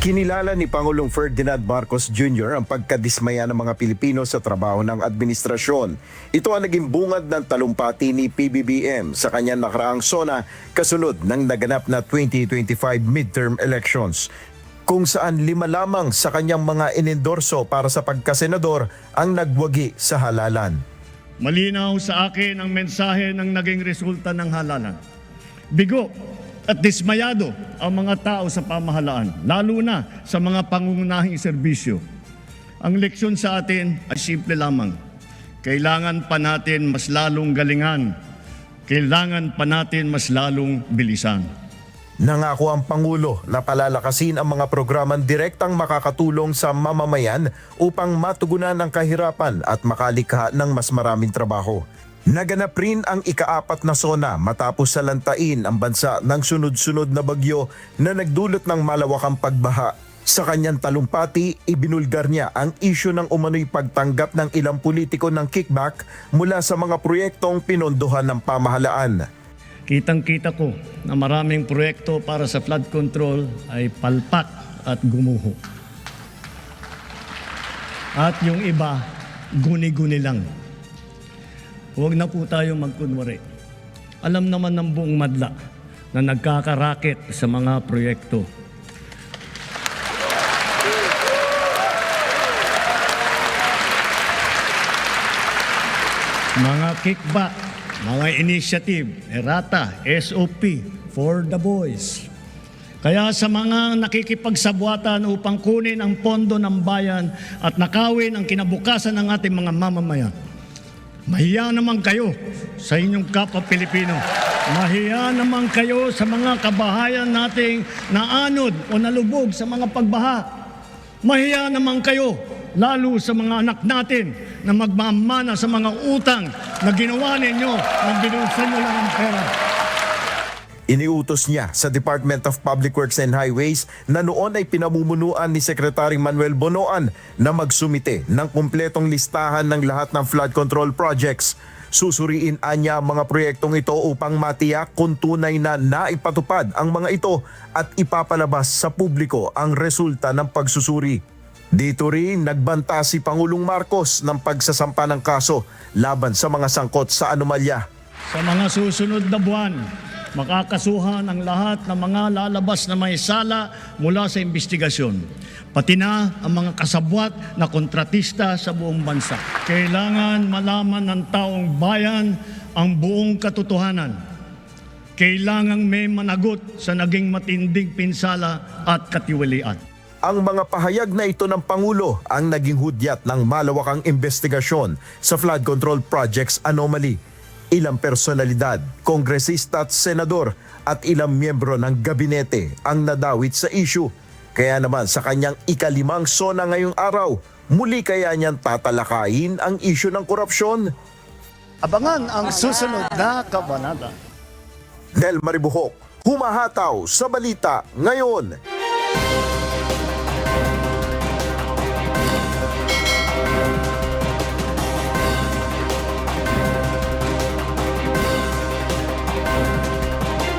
Kinilala ni Pangulong Ferdinand Marcos Jr. ang pagkadismaya ng mga Pilipino sa trabaho ng administrasyon. Ito ang naging bungad ng talumpati ni PBBM sa kanyang nakaraang SONA kasunod ng naganap na 2025 midterm elections, kung saan 5 lamang sa kanyang mga inendorso para sa pagkasenador ang nagwagi sa halalan. Malinaw sa akin ang mensahe ng naging resulta ng halalan. Bigo at dismayado ang mga tao sa pamahalaan, lalo na sa mga pangunahing serbisyo. Ang leksyon sa atin ay simple lamang. Kailangan pa natin mas lalong galingan. Kailangan pa natin mas lalong bilisan. Nangako ang Pangulo na palalakasin ang mga programang direktang makakatulong sa mamamayan upang matugunan ang kahirapan at makalikha ng mas maraming trabaho. Naganap rin ang ika-4 na SONA matapos salantain ang bansa ng sunod-sunod na bagyo na nagdulot ng malawakang pagbaha. Sa kanyang talumpati, ibinulgar niya ang isyu ng umano'y pagtanggap ng ilang politiko ng kickback mula sa mga proyektong pinondohan ng pamahalaan. Kitang-kita ko na maraming proyekto para sa flood control ay palpak at gumuho. At yung iba, guni-guni lang. Huwag na po tayo magkunwari. Alam naman ng buong madla na nagkakaraket sa mga proyekto. Mga kickback, mga initiative, errata, SOP, for the boys. Kaya sa mga nakikipagsabwatan upang kunin ang pondo ng bayan at nakawin ang kinabukasan ng ating mga mamamayan, mahiya naman kayo sa inyong kapwa Pilipino. Mahiya naman kayo sa mga kabahayan nating naanod o nalubog sa mga pagbaha. Mahiya naman kayo lalo sa mga anak natin na magmamana sa mga utang na ginawa ninyo nang binulsan nyo lang ang pera. Iniutos niya sa Department of Public Works and Highways na noon ay pinamumunuan ni Secretary Manuel Bonoan na magsumite ng kumpletong listahan ng lahat ng flood control projects. Susuriin niya ang mga proyektong ito upang matiyak kung tunay na naipatupad ang mga ito at ipapalabas sa publiko ang resulta ng pagsusuri. Dito rin nagbanta si Pangulong Marcos ng pagsasampa ng kaso laban sa mga sangkot sa anomalya. Sa mga susunod na buwan, makakasuhan ang lahat ng mga lalabas na may sala mula sa investigasyon, pati na ang mga kasabwat na kontratista sa buong bansa. Kailangan malaman ng taong bayan ang buong katotohanan. Kailangang may managot sa naging matinding pinsala at katiwalian. Ang mga pahayag na ito ng Pangulo ang naging hudyat ng malawakang investigasyon sa flood control projects anomaly. Ilang personalidad, kongresista at senador at ilang miyembro ng gabinete ang nadawit sa issue. Kaya naman sa kanyang ika-5 SONA ngayong araw, muli kaya niyang tatalakayin ang issue ng korupsyon? Abangan ang susunod na kabanata. Del Maribuhok, humahataw sa balita ngayon.